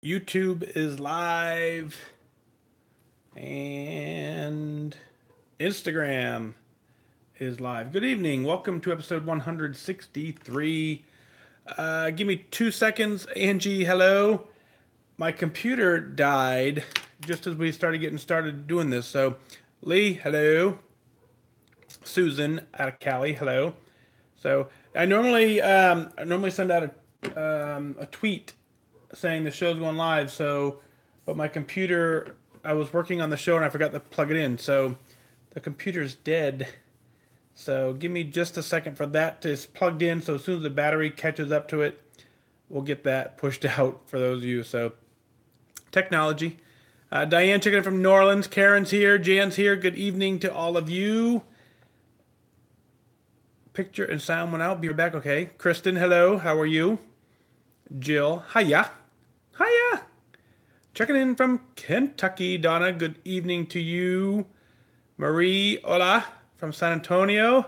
YouTube is live and Instagram is live. Good evening. Welcome to episode 163. Give me 2 seconds. Angie, hello. My computer died just as we started getting started doing this. So, Lee, hello. Susan out of Cali, hello. So, I normally send out a tweet saying the show's going live. So, but my computer, I was working on the show and I forgot to plug it in. So, the computer's dead. So, give me just a second for that to plugged in. So, as soon as the battery catches up to it, we'll get that pushed out for those of you. So, technology. Diane checking in from New Orleans. Karen's here. Jan's here. Good evening to all of you. Picture and sound went out. Be right back. Okay. Kristen, hello. How are you? Jill, hiya. Hiya. Checking in from Kentucky. Donna, good evening to you. Marie, hola, from San Antonio.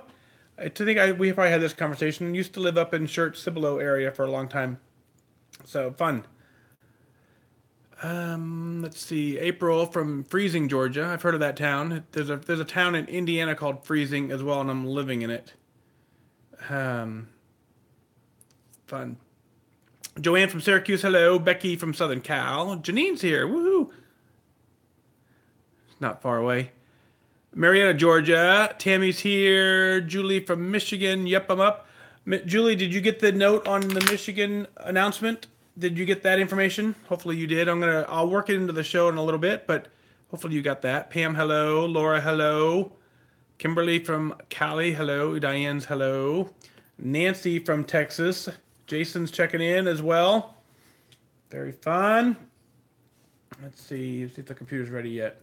I think we probably had this conversation. Used to live up in Church Cibolo area for a long time. So fun. Let's see. April from Freezing, Georgia. I've heard of that town. There's a town in Indiana called Freezing as well, and I'm living in it. Um, Fun. Joanne from Syracuse, hello. Becky from Southern Cal. Janine's here. Woohoo! Not far away. Marietta, Georgia. Tammy's here. Julie from Michigan. Yep, I'm up. Julie, did you get the note on the Michigan announcement? Did you get that information? Hopefully you did. I'll work it into the show in a little bit, but hopefully you got that. Pam, hello. Laura, hello. Kimberly from Cali, hello. Diane's hello. Nancy from Texas. Jason's checking in as well. Very fun. Let's see if the computer's ready yet.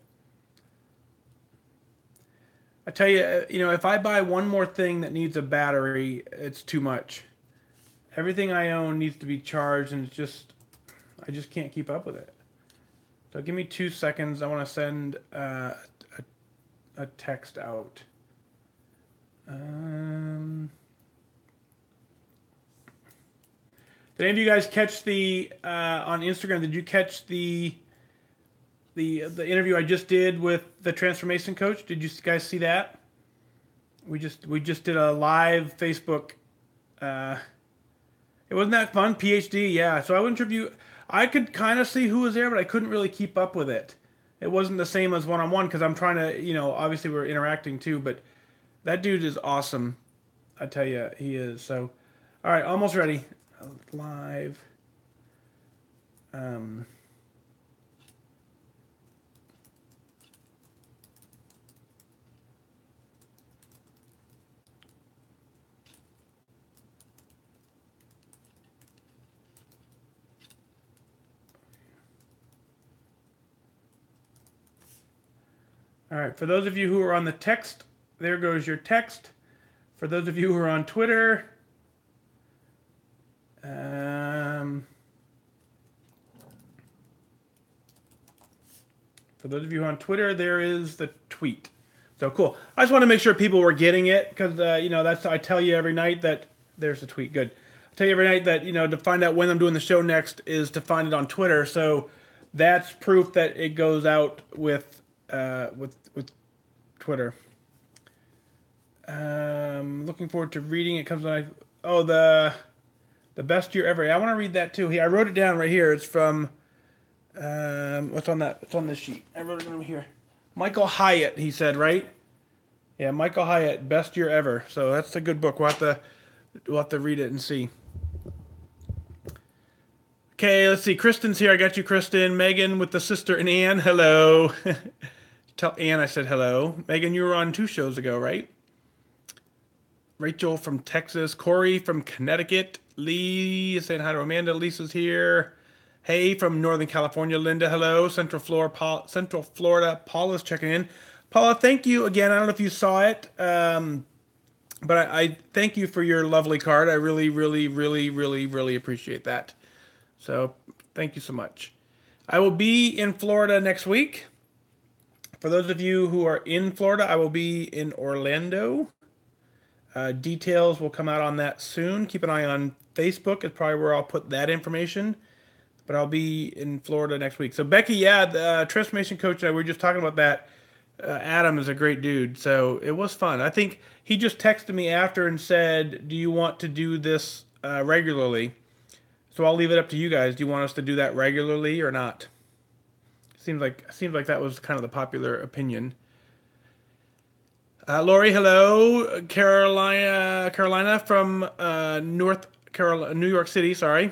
I tell you, if I buy one more thing that needs a battery, it's too much. Everything I own needs to be charged, and I just can't keep up with it. So give me 2 seconds. I want to send a text out. Did any of you guys catch the on Instagram? Did you catch the interview I just did with the transformation coach? Did you guys see that? We just did a live Facebook. It wasn't that fun. PhD, yeah. So I would interview. I could kind of see who was there, but I couldn't really keep up with it. It wasn't the same as one on one because I'm trying to, obviously we're interacting too. But that dude is awesome. I tell you, he is. So, all right, almost ready. Live. Um, all right, for those of you who are on the text, there goes your text. For those of you who are on Twitter, there is the tweet. So cool. I just want to make sure people were getting it because that's I tell you every night that there's the tweet. Good. I tell you every night that to find out when I'm doing the show next is to find it on Twitter. So that's proof that it goes out with Twitter. Looking forward to reading. It comes on. Oh, the best year ever. Yeah, I want to read that too. I wrote it down right here. It's from what's on that? What's on this sheet? I wrote it over here. Michael Hyatt. He said, right? Yeah, Michael Hyatt, best year ever. So that's a good book. We'll have to read it and see. Okay, let's see. Kristen's here. I got you, Kristen. Megan with the sister and Ann. Hello. Tell Ann I said hello. Megan, you were on 2 shows ago, right? Rachel from Texas. Corey from Connecticut. Lee saying hi to Amanda. Lisa's here. Hey from Northern California. Linda, hello. Central Florida. Paula's checking in. Paula, thank you again. I don't know if you saw it, but I thank you for your lovely card. I really, really, really, really, really appreciate that. So thank you so much. I will be in Florida next week. For those of you who are in Florida, I will be in Orlando. Details will come out on that soon. Keep an eye on Facebook. It's probably where I'll put that information. but I'll be in Florida next week. So Becky, yeah, the transformation coach, we were just talking about that. Adam is a great dude, so it was fun. I think he just texted me after and said, "Do you want to do this regularly?" So I'll leave it up to you guys. Do you want us to do that regularly or not? Seems like that was kind of the popular opinion. Lori, hello, Carolina from New York City. Sorry,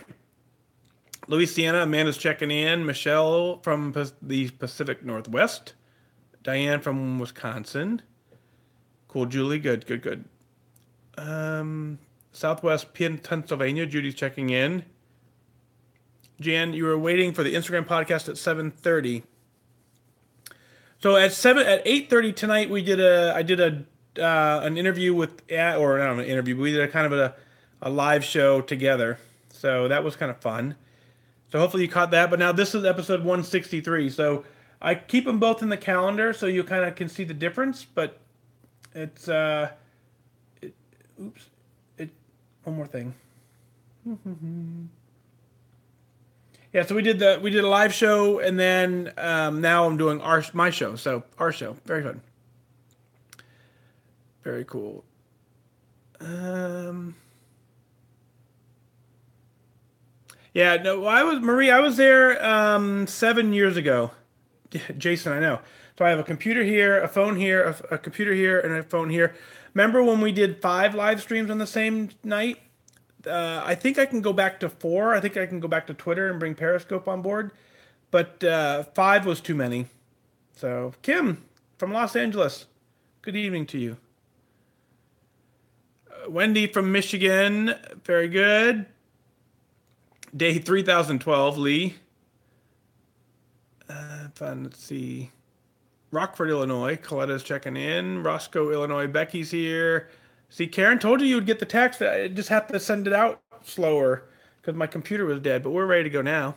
Louisiana. Amanda's checking in. Michelle from the Pacific Northwest. Diane from Wisconsin. Cool, Julie. Good. Southwest Pennsylvania. Judy's checking in. Jan, you were waiting for the Instagram podcast at 7:30. So at 8:30 tonight, I did an interview with, or not an interview, but we did a kind of a live show together. So that was kind of fun. So hopefully you caught that. But now this is episode 163. So I keep them both in the calendar so you kind of can see the difference. But it's one more thing. Yeah, so we did a live show, and then now I'm doing my show. So our show, very fun, very cool. Yeah, no, I was there 7 years ago. Jason, I know. So I have a computer here, a phone here, a computer here, and a phone here. Remember when we did 5 live streams on the same night? I think I can go back to 4. I think I can go back to Twitter and bring Periscope on board. But 5 was too many. So, Kim from Los Angeles, good evening to you. Wendy from Michigan, very good. Day 3012, Lee. Fun, let's see. Rockford, Illinois, Coletta's checking in. Roscoe, Illinois, Becky's here. See, Karen, told you would get the text. I just have to send it out slower because my computer was dead, but we're ready to go now.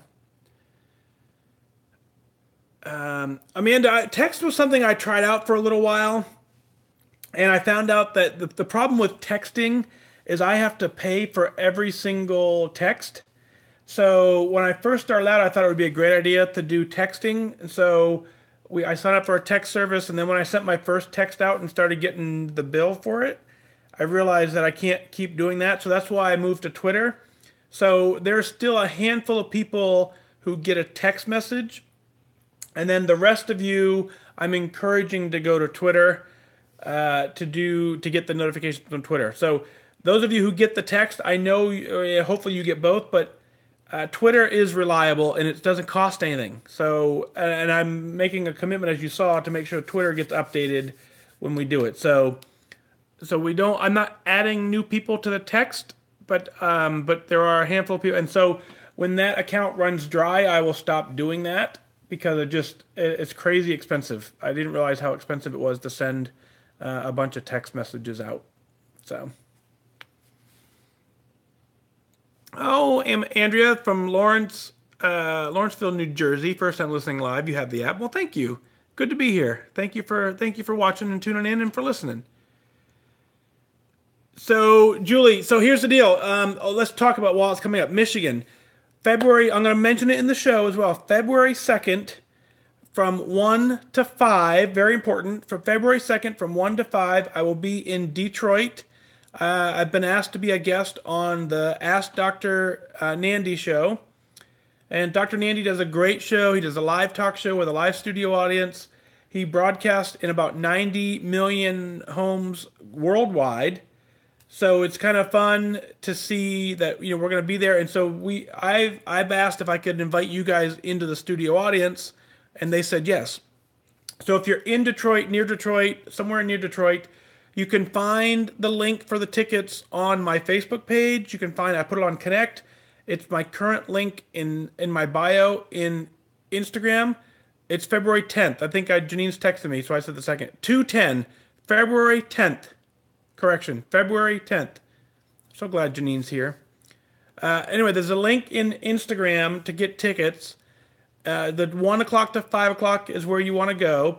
Amanda, text was something I tried out for a little while, and I found out that the problem with texting is I have to pay for every single text. So when I first started out, I thought it would be a great idea to do texting. And so I signed up for a text service, and then when I sent my first text out and started getting the bill for it, I realized that I can't keep doing that, so that's why I moved to Twitter. So there's still a handful of people who get a text message, and then the rest of you, I'm encouraging to go to Twitter to get the notifications from Twitter. So those of you who get the text, I know, hopefully you get both, but Twitter is reliable and it doesn't cost anything. So, and I'm making a commitment, as you saw, to make sure Twitter gets updated when we do it. So I'm not adding new people to the text, but there are a handful of people. And so when that account runs dry, I will stop doing that because it's crazy expensive. I didn't realize how expensive it was to send a bunch of text messages out. So. Oh, Andrea from Lawrenceville, New Jersey. First time listening live. You have the app. Well, thank you. Good to be here. Thank you for watching and tuning in and for listening. So, Julie, here's the deal. Let's talk about while it's coming up. Michigan, February, I'm going to mention it in the show as well. February 2nd from 1 to 5, very important. For February 2nd from 1 to 5, I will be in Detroit. I've been asked to be a guest on the Ask Dr. Nandy show. And Dr. Nandy does a great show. He does a live talk show with a live studio audience. He broadcasts in about 90 million homes worldwide. So it's kind of fun to see that we're going to be there, and so I've asked if I could invite you guys into the studio audience, and they said yes. So if you're in Detroit, near Detroit, somewhere near Detroit, you can find the link for the tickets on my Facebook page. I put it on Connect. It's my current link in my bio in Instagram. It's February 10th. I think Janine's texted me, so I said the second. 2/10, February 10th. Correction, February 10th. So glad Janine's here. Anyway, there's a link in Instagram to get tickets. The 1 o'clock to 5 o'clock is where you want to go.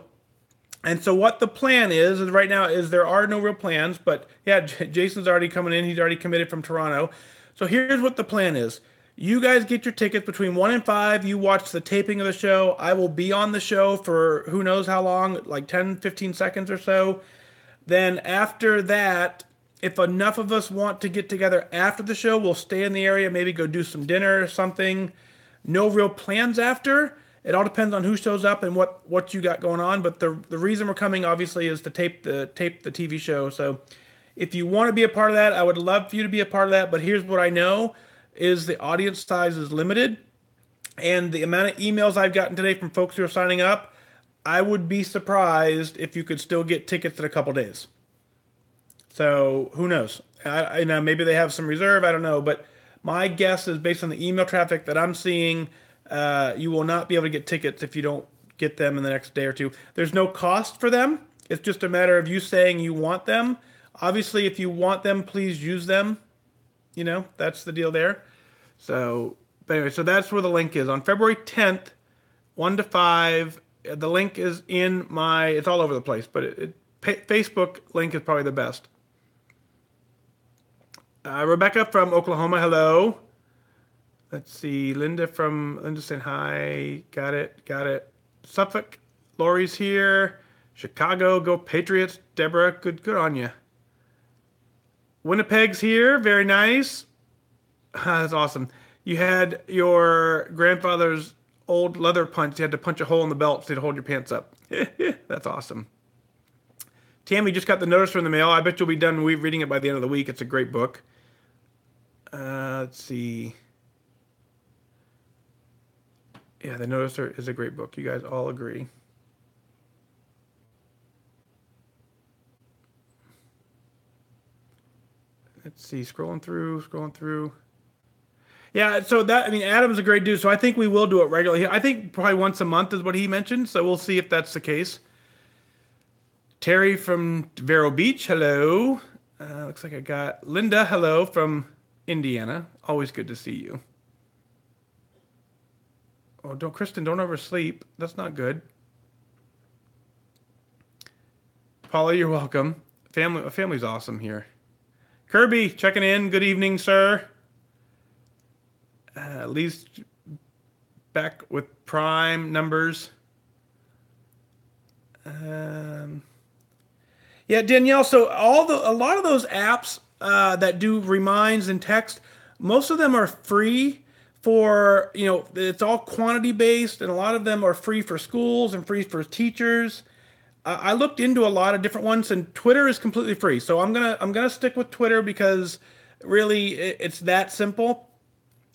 And so what the plan is right now is there are no real plans, but yeah, Jason's already coming in. He's already committed from Toronto. So here's what the plan is. You guys get your tickets between 1 and 5. You watch the taping of the show. I will be on the show for who knows how long, like 10, 15 seconds or so. Then after that, if enough of us want to get together after the show, we'll stay in the area, maybe go do some dinner or something. No real plans after. It all depends on who shows up and what you got going on. But the reason we're coming, obviously, is to tape the TV show. So if you want to be a part of that, I would love for you to be a part of that. But here's what I know is the audience size is limited. And the amount of emails I've gotten today from folks who are signing up, I would be surprised if you could still get tickets in a couple days. So who knows? I know maybe they have some reserve. I don't know. But my guess is based on the email traffic that I'm seeing, you will not be able to get tickets if you don't get them in the next day or two. There's no cost for them. It's just a matter of you saying you want them. Obviously, if you want them, please use them. You know, that's the deal there. So, but anyway, so that's where the link is. On February 10th, 1 to 5, the link is in my, it's all over the place, but Facebook link is probably the best. Rebecca from Oklahoma, hello. Let's see, Linda saying hi. Got it. Suffolk, Lori's here. Chicago, go Patriots. Deborah, good on you. Winnipeg's here, very nice. That's awesome. You had your grandfather's old leather punch. You had to punch a hole in the belt to hold your pants up. That's awesome. Tammy just got the notice from the mail. I bet you'll be done reading it by the end of the week. It's a great book. Let's see. Yeah, The Noticer is a great book. You guys all agree. Let's see. Scrolling through. Yeah, so Adam's a great dude. So I think we will do it regularly. I think probably once a month is what he mentioned. So we'll see if that's the case. Terry from Vero Beach, hello. Looks like I got Linda, hello, from Indiana. Always good to see you. Oh, Kristen, don't oversleep. That's not good. Paula, you're welcome. Family's awesome here. Kirby, checking in. Good evening, sir. Lee's back with Prime numbers. Yeah, Danielle. So a lot of those apps that do reminds and text, most of them are free for, it's all quantity based, and a lot of them are free for schools and free for teachers. I looked into a lot of different ones, and Twitter is completely free. So I'm gonna stick with Twitter because really it's that simple.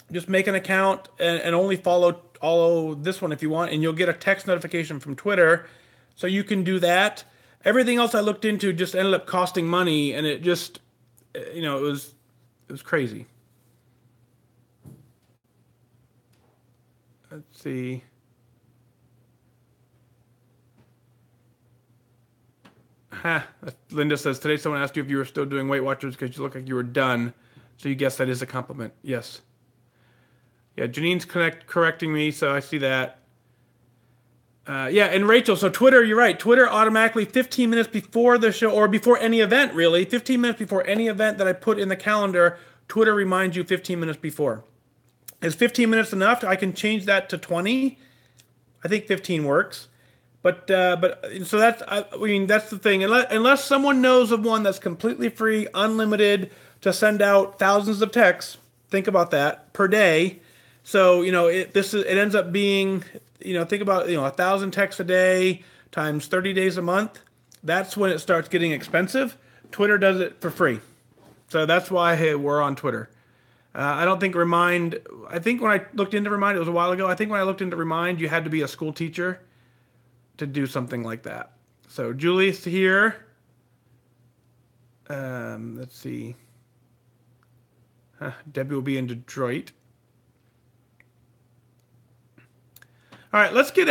Just make an account and only follow this one if you want, and you'll get a text notification from Twitter. So you can do that. Everything else I looked into just ended up costing money, and it just, it was crazy. Let's see. Linda says, today someone asked you if you were still doing Weight Watchers because you look like you were done. So you guess that is a compliment. Yes. Yeah, Janine's correcting me, so I see that. Yeah, and Rachel, so Twitter, you're right. Twitter automatically 15 minutes before the show, or before any event, really. 15 minutes before any event that I put in the calendar, Twitter reminds you 15 minutes before. Is 15 minutes enough? I can change that to 20. I think 15 works. But so that's the thing. Unless someone knows of one that's completely free, unlimited, to send out thousands of texts, think about that, per day. So, it ends up being, think about, 1,000 texts a day times 30 days a month. That's when it starts getting expensive. Twitter does it for free. So that's why we're on Twitter. I don't think Remind, I think when I looked into Remind, it was a while ago. I think when I looked into Remind, you had to be a school teacher to do something like that. So Julie's here. Let's see. Debbie will be in Detroit. All right, let's get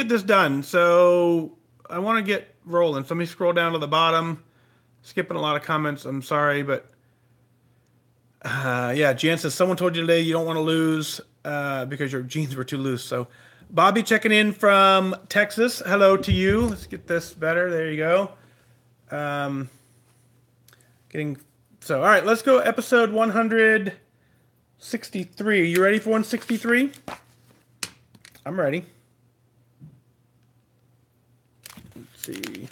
this done. So I want to get rolling. So let me scroll down to the bottom. Skipping a lot of comments. I'm sorry, but yeah, Jan says, someone told you today you don't want to lose because your jeans were too loose. So Bobby checking in from Texas. Hello to you. Let's get this better. There you go. All right, let's go episode 100. 63. You ready for 163? I'm ready. Let's see.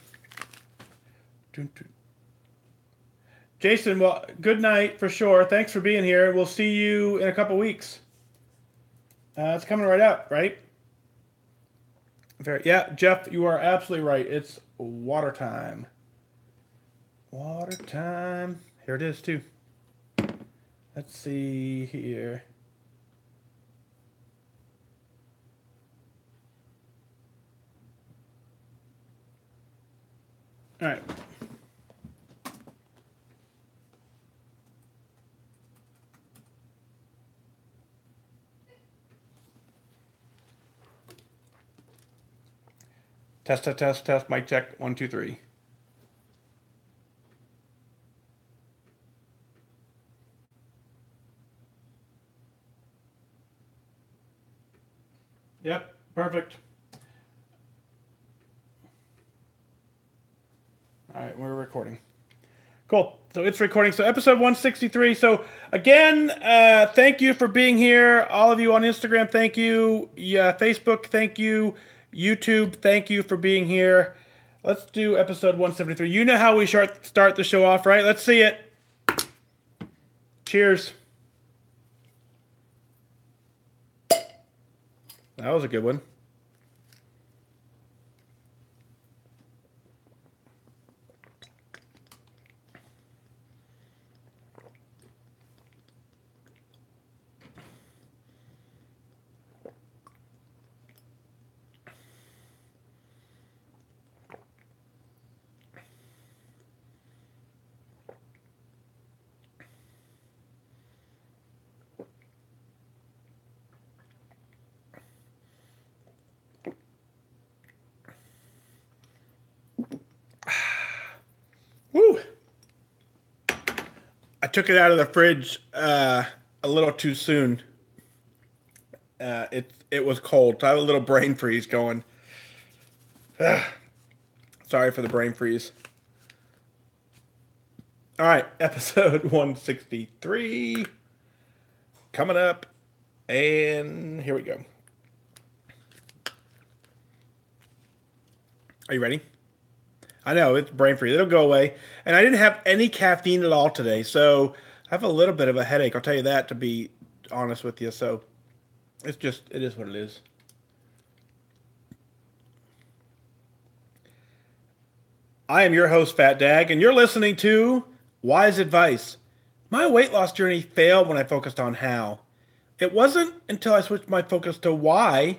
Jason, well, good night for sure. Thanks for being here. We'll see you in a couple weeks. It's coming right up, right? Yeah, Jeff, you are absolutely right. It's water time. Water time. Here it is, too. Let's see here. All right. Test. Mic check. 1, 2, 3. Yep, perfect. All right, we're recording. Cool. So it's recording. So episode 163. So again, thank you for being here. All of you on Instagram, thank you. Yeah, Facebook, thank you. YouTube, thank you for being here. Let's do episode 173. You know how we start the show off, right? Let's see it. Cheers. That was a good one. Woo! I took it out of the fridge a little too soon. It was cold. So I have a little brain freeze going. Sorry for the brain freeze. All right, episode 163 coming up, and here we go. Are you ready? I know, it's brain freeze. It'll go away. And I didn't have any caffeine at all today, so I have a little bit of a headache. I'll tell you that, to be honest with you. So it is what it is. I am your host, Fat Dag, and you're listening to Wise Advice. My weight loss journey failed when I focused on how. It wasn't until I switched my focus to why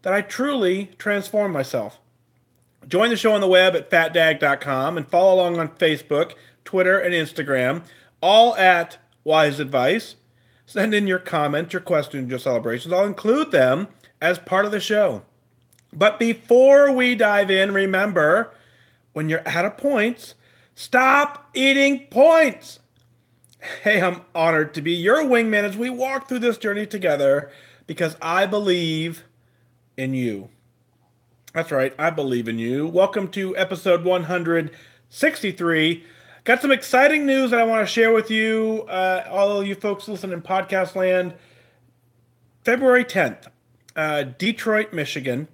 that I truly transformed myself. Join the show on the web at fatdag.com and follow along on Facebook, Twitter, and Instagram, all at Wise Advice. Send in your comments, your questions, your celebrations. I'll include them as part of the show. But before we dive in, remember, when you're out of points, stop eating points. Hey, I'm honored to be your wingman as we walk through this journey together because I believe in you. That's right, I believe in you. Welcome to episode 163. Got some exciting news that I want to share with you, all of you folks listening in podcast land. February 10th, Detroit, Michigan.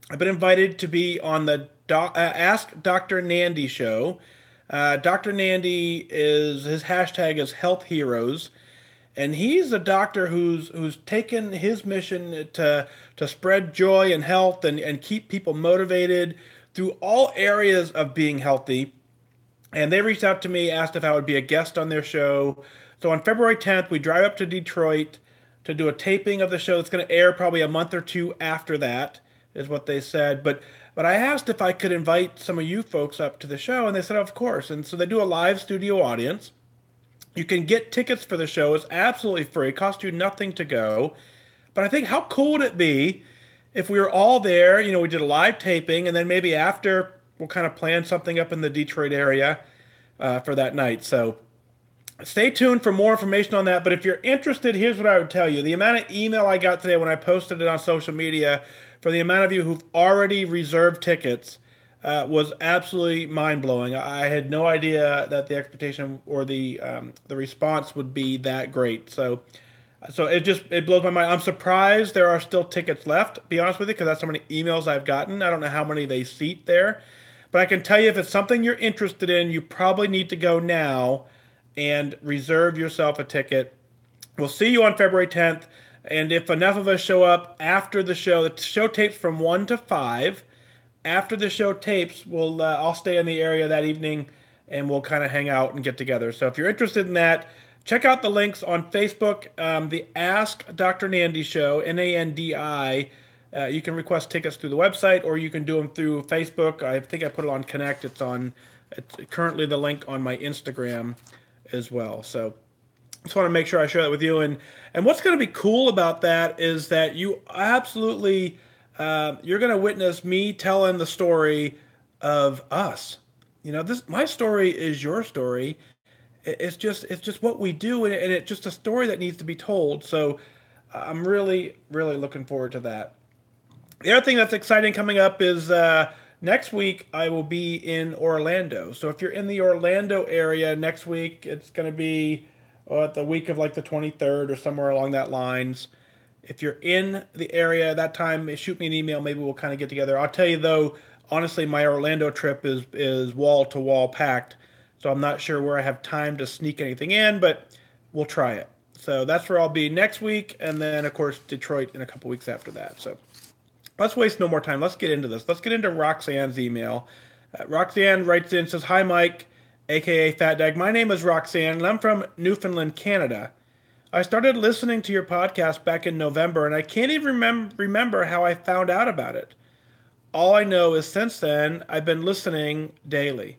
I've been invited to be on the Ask Dr. Nandy show. Dr. Nandy his hashtag is Health Heroes. And he's a doctor who's taken his mission to spread joy and health and keep people motivated through all areas of being healthy. And they reached out to me, asked if I would be a guest on their show. So on February 10th, we drive up to Detroit to do a taping of the show. It's going to air probably a month or two after that, is what they said. But I asked if I could invite some of you folks up to the show, and they said, of course. And so they do a live studio audience. You can get tickets for the show. It's absolutely free. It costs you nothing to go. But I think, how cool would it be if we were all there? You know, we did a live taping, and then maybe after we'll kind of plan something up in the Detroit area for that night. So stay tuned for more information on that. But if you're interested, here's what I would tell you. The amount of email I got today when I posted it on social media for the amount of you who've already reserved tickets was absolutely mind-blowing. I had no idea that the expectation or the response would be that great. So So it blows my mind. I'm surprised there are still tickets left, to be honest with you, because that's how many emails I've gotten. I don't know how many they seat there. But I can tell you if it's something you're interested in, you probably need to go now and reserve yourself a ticket. We'll see you on February 10th. And if enough of us show up after the show tapes from 1 to 5. After the show tapes, I'll stay in the area that evening and we'll kind of hang out and get together. So if you're interested in that, check out the links on Facebook, the Ask Dr. Nandi Show, Nandi. You can request tickets through the website, or you can do them through Facebook. I think I put it on Connect. It's currently the link on my Instagram as well. So just want to make sure I share that with you. And what's going to be cool about that is that you absolutely you're going to witness me telling the story of us. My story is your story. It's just what we do, and it's just a story that needs to be told. So I'm really, really looking forward to that. The other thing that's exciting coming up is next week I will be in Orlando. So if you're in the Orlando area next week, it's going to be the week of like the 23rd or somewhere along that lines. If you're in the area that time, shoot me an email. Maybe we'll kind of get together. I'll tell you though, honestly, my Orlando trip is wall to wall packed. So I'm not sure where I have time to sneak anything in, but we'll try it. So that's where I'll be next week, and then of course Detroit in a couple weeks after that. So let's waste no more time. Let's get into this. Let's get into Roxanne's email. Roxanne writes in, says, "Hi Mike, aka Fat Dag. My name is Roxanne, and I'm from Newfoundland, Canada. I started listening to your podcast back in November, and I can't even remember how I found out about it. All I know is since then, I've been listening daily.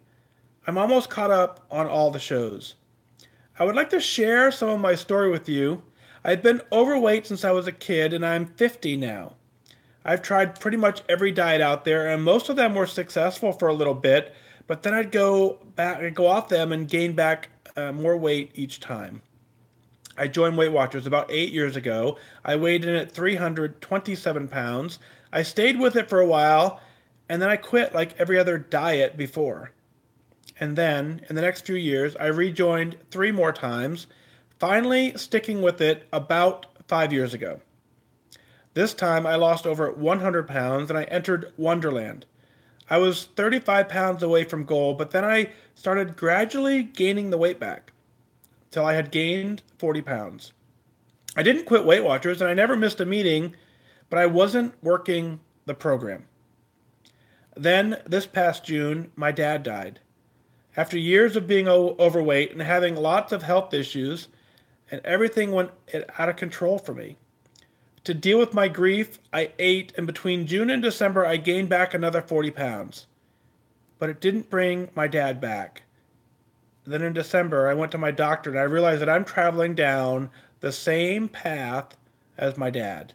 I'm almost caught up on all the shows. I would like to share some of my story with you. I've been overweight since I was a kid, and I'm 50 now. I've tried pretty much every diet out there, and most of them were successful for a little bit, but then I'd go off them and gain back more weight each time. I joined Weight Watchers about 8 years ago. I weighed in at 327 pounds. I stayed with it for a while, and then I quit like every other diet before. And then, in the next few years, I rejoined 3 more times, finally sticking with it about 5 years ago. This time, I lost over 100 pounds, and I entered Wonderland. I was 35 pounds away from goal, but then I started gradually gaining the weight back, till I had gained 40 pounds. I didn't quit Weight Watchers, and I never missed a meeting, but I wasn't working the program. Then, this past June, my dad died. After years of being overweight and having lots of health issues, and everything went out of control for me. To deal with my grief, I ate, and between June and December, I gained back another 40 pounds. But it didn't bring my dad back. Then in December, I went to my doctor, and I realized that I'm traveling down the same path as my dad.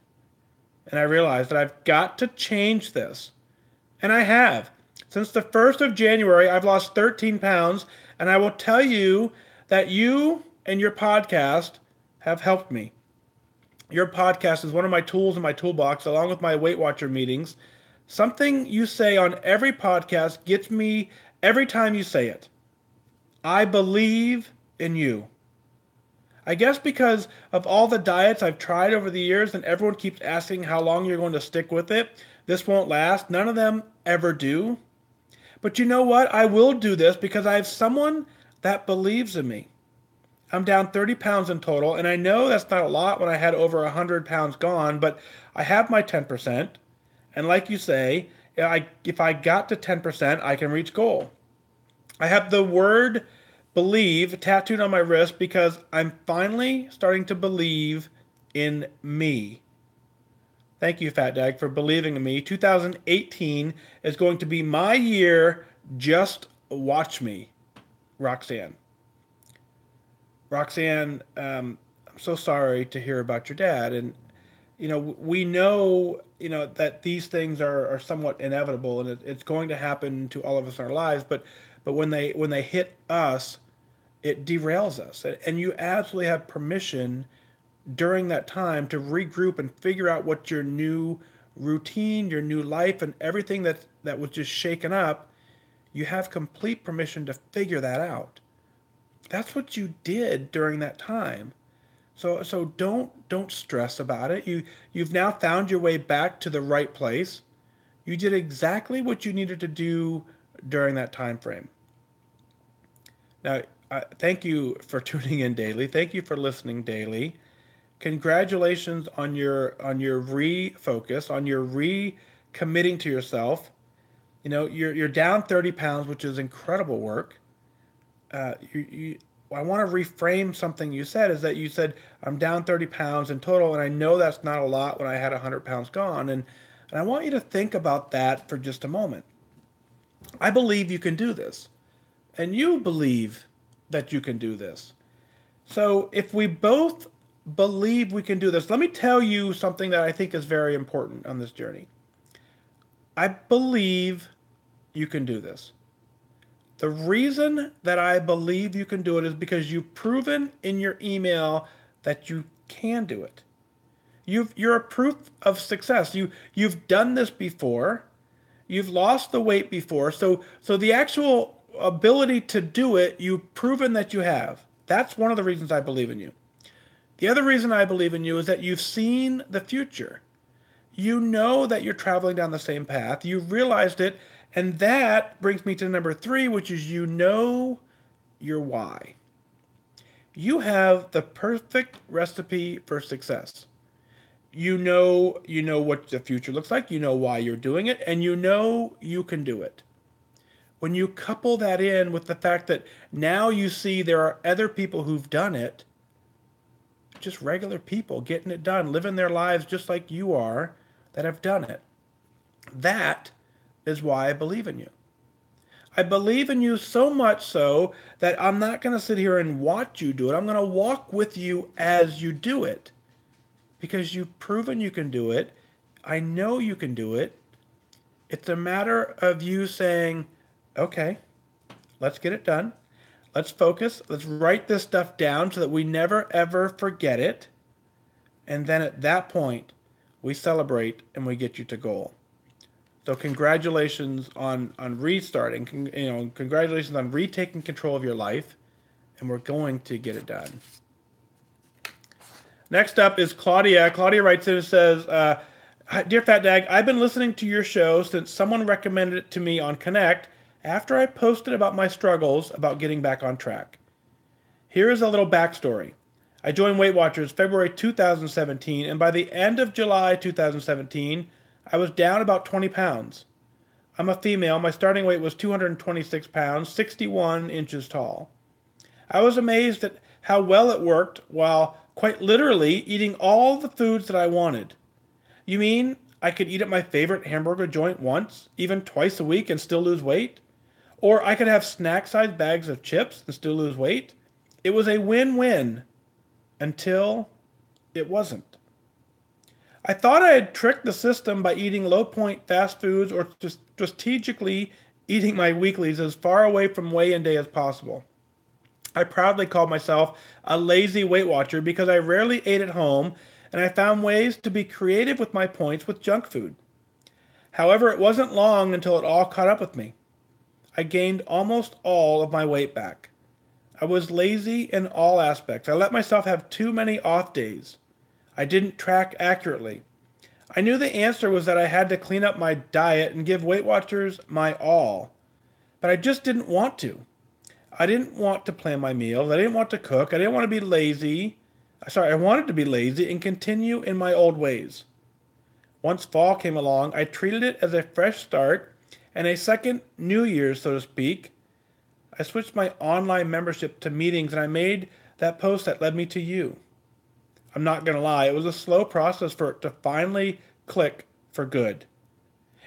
And I realized that I've got to change this. And I have. Since the 1st of January, I've lost 13 pounds, and I will tell you that you and your podcast have helped me. Your podcast is one of my tools in my toolbox, along with my Weight Watcher meetings. Something you say on every podcast gets me every time you say it. I believe in you. I guess because of all the diets I've tried over the years, and everyone keeps asking how long you're going to stick with it, this won't last. None of them ever do. But you know what? I will do this because I have someone that believes in me. I'm down 30 pounds in total, and I know that's not a lot when I had over 100 pounds gone, but I have my 10%. And like you say, if I got to 10%, I can reach goal. I have the word believe tattooed on my wrist because I'm finally starting to believe in me. Thank you, Fat Dag, for believing in me. 2018 is going to be my year. Just watch me, Roxanne. Roxanne, I'm so sorry to hear about your dad. And, we know, that these things are somewhat inevitable, and it's going to happen to all of us in our lives. But when they hit us, it derails us. And you absolutely have permission during that time to regroup and figure out what your new routine, your new life, and everything that was just shaken up. You have complete permission to figure that out. That's what you did during that time. So don't stress about it. You've now found your way back to the right place. You did exactly what you needed to do during that time frame. Now, thank you for tuning in daily. Thank you for listening daily. Congratulations on your refocus, on your recommitting to yourself. You know, you're down 30 pounds, which is incredible work. You I want to reframe something you said, is that you said I'm down 30 pounds in total, and I know that's not a lot when I had 100 pounds gone, and I want you to think about that for just a moment. I believe you can do this, and you believe that you can do this. So if we both believe we can do this, let me tell you something that I think is very important on this journey. I believe you can do this. The reason that I believe you can do it is because you've proven in your email that you can do it. You're a proof of success. You've done this before. You've lost the weight before. So the actual ability to do it, you've proven that you have. That's one of the reasons I believe in you. The other reason I believe in you is that you've seen the future. You know that you're traveling down the same path. You've realized it. And that brings me to number 3, which is you know your why. You have the perfect recipe for success. You know what the future looks like, you know why you're doing it, and you know you can do it. When you couple that in with the fact that now you see there are other people who've done it, just regular people getting it done, living their lives just like you are, that have done it. That is why I believe in you. I believe in you so much so that I'm not going to sit here and watch you do it. I'm going to walk with you as you do it, because you've proven you can do it. I know you can do it. It's a matter of you saying, okay, let's get it done. Let's focus. Let's write this stuff down so that we never, ever forget it. And then at that point, we celebrate and we get you to goal. So congratulations on restarting. Congratulations on retaking control of your life. And we're going to get it done. Next up is Claudia. Claudia writes in and says, Dear Fat Dag, I've been listening to your show since someone recommended it to me on Connect after I posted about my struggles about getting back on track. Here is a little backstory. I joined Weight Watchers February 2017, and by the end of July 2017, I was down about 20 pounds. I'm a female. My starting weight was 226 pounds, 61 inches tall. I was amazed at how well it worked while quite literally eating all the foods that I wanted. You mean I could eat at my favorite hamburger joint once, even twice a week, and still lose weight? Or I could have snack-sized bags of chips and still lose weight? It was a win-win until it wasn't. I thought I had tricked the system by eating low-point fast foods or just strategically eating my weeklies as far away from weigh-in day as possible. I proudly called myself a lazy Weight Watcher because I rarely ate at home, and I found ways to be creative with my points with junk food. However, it wasn't long until it all caught up with me. I gained almost all of my weight back. I was lazy in all aspects. I let myself have too many off days. I didn't track accurately. I knew the answer was that I had to clean up my diet and give Weight Watchers my all, but I just didn't want to. I didn't want to plan my meals. I didn't want to cook. I didn't want to be lazy. I wanted to be lazy and continue in my old ways. Once fall came along, I treated it as a fresh start and a second New Year's, so to speak. I switched my online membership to meetings, and I made that post that led me to you. I'm not going to lie, it was a slow process for it to finally click for good.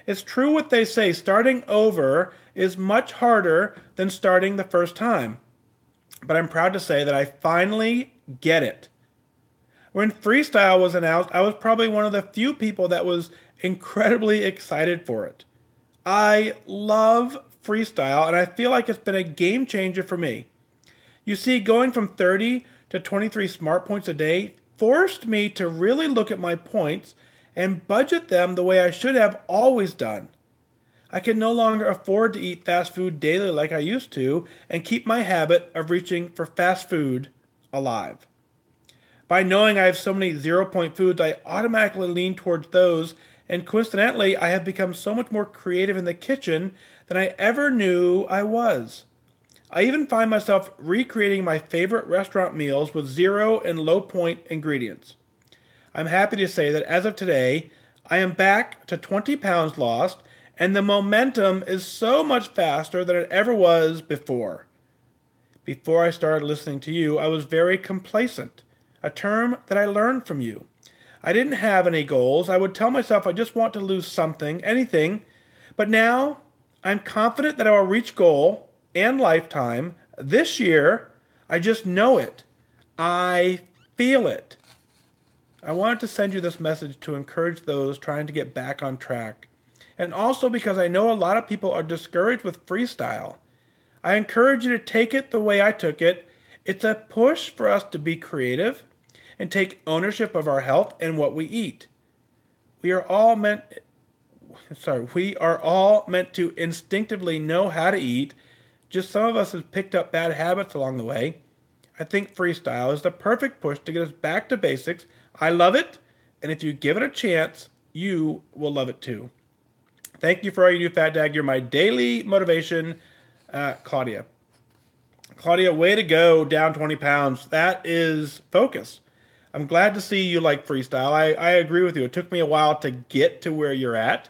It's true what they say, starting over is much harder than starting the first time. But I'm proud to say that I finally get it. When Freestyle was announced, I was probably one of the few people that was incredibly excited for it. I love Freestyle, and I feel like it's been a game changer for me. You see, going from 30 to 23 smart points a day forced me to really look at my points and budget them the way I should have always done. I can no longer afford to eat fast food daily like I used to and keep my habit of reaching for fast food alive. By knowing I have so many 0 point foods, I automatically lean towards those, and coincidentally, I have become so much more creative in the kitchen than I ever knew I was. I even find myself recreating my favorite restaurant meals with 0 and low point ingredients. I'm happy to say that as of today, I am back to 20 pounds lost, and the momentum is so much faster than it ever was before. Before I started listening to you, I was very complacent, a term that I learned from you. I didn't have any goals. I would tell myself I just want to lose something, anything. But now I'm confident that I will reach goal and lifetime this year. I just know it. I feel it. I wanted to send you this message to encourage those trying to get back on track. And also because I know a lot of people are discouraged with freestyle. I encourage you to take it the way I took it. It's a push for us to be creative and take ownership of our health and what we eat. We are all meant to instinctively know how to eat. Just some of us have picked up bad habits along the way. I think freestyle is the perfect push to get us back to basics. I love it, and if you give it a chance, you will love it too. Thank you for all you do, Fat Dag. You're my daily motivation, Claudia. Claudia, way to go, down 20 pounds. That is focus. I'm glad to see you like freestyle. I agree with you. It took me a while to get to where you're at.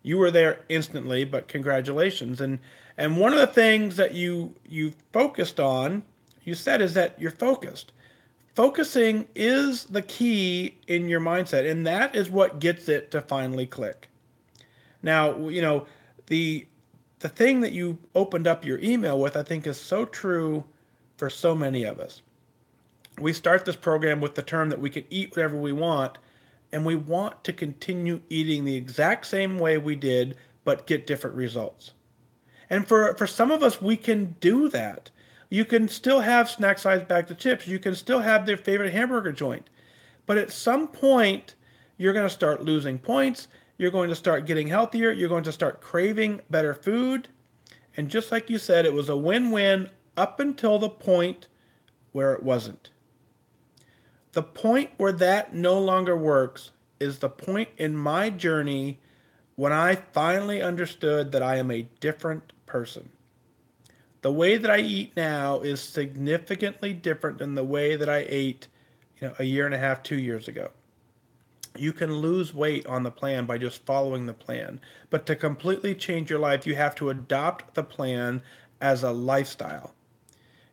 You were there instantly, but congratulations. And one of the things that you focused on, you said, is that you're focused. Focusing is the key in your mindset, and that is what gets it to finally click. Now, the thing that you opened up your email with, I think, is so true for so many of us. We start this program with the term that we can eat whatever we want, and we want to continue eating the exact same way we did, but get different results. And for some of us, we can do that. You can still have snack-sized bags of chips. You can still have their favorite hamburger joint. But at some point, you're going to start losing points. You're going to start getting healthier. You're going to start craving better food. And just like you said, it was a win-win up until the point where it wasn't. The point where that no longer works is the point in my journey when I finally understood that I am a different person. The way that I eat now is significantly different than the way that I ate, a year and a half, 2 years ago. You can lose weight on the plan by just following the plan. But to completely change your life, you have to adopt the plan as a lifestyle.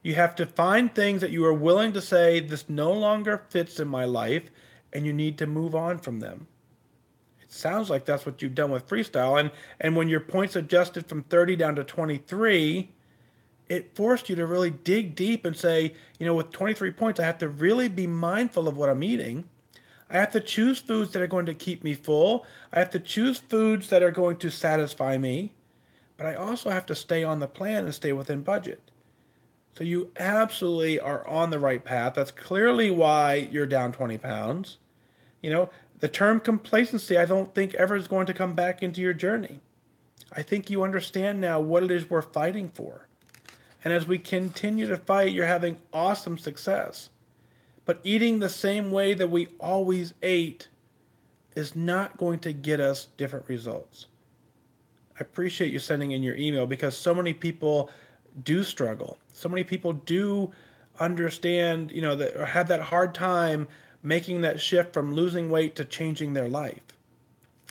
You have to find things that you are willing to say, this no longer fits in my life, and you need to move on from them. It sounds like that's what you've done with freestyle. And when your points adjusted from 30 down to 23, it forced you to really dig deep and say, with 23 points, I have to really be mindful of what I'm eating. I have to choose foods that are going to keep me full. I have to choose foods that are going to satisfy me. But I also have to stay on the plan and stay within budget. So you absolutely are on the right path. That's clearly why you're down 20 pounds. The term complacency, I don't think ever is going to come back into your journey. I think you understand now what it is we're fighting for. And as we continue to fight, you're having awesome success. But eating the same way that we always ate is not going to get us different results. I appreciate you sending in your email because so many people do struggle. So many people do understand, that or have that hard time making that shift from losing weight to changing their life.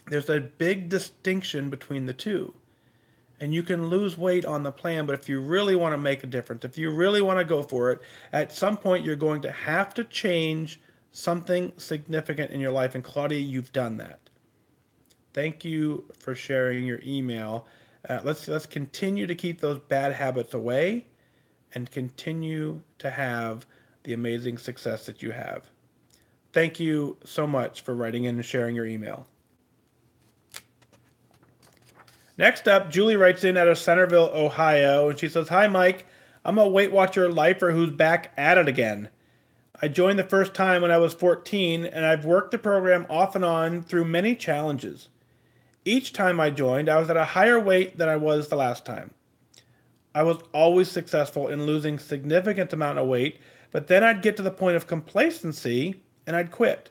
There's a big distinction between the two. And you can lose weight on the plan, but if you really want to make a difference, if you really want to go for it, at some point you're going to have to change something significant in your life. And Claudia, you've done that. Thank you for sharing your email. Let's continue to keep those bad habits away and continue to have the amazing success that you have. Thank you so much for writing in and sharing your email. Next up, Julie writes in out of Centerville, Ohio, and she says, "Hi, Mike. I'm a Weight Watcher lifer who's back at it again. I joined the first time when I was 14, and I've worked the program off and on through many challenges. Each time I joined, I was at a higher weight than I was the last time. I was always successful in losing significant amount of weight, But then I'd get to the point of complacency and I'd quit.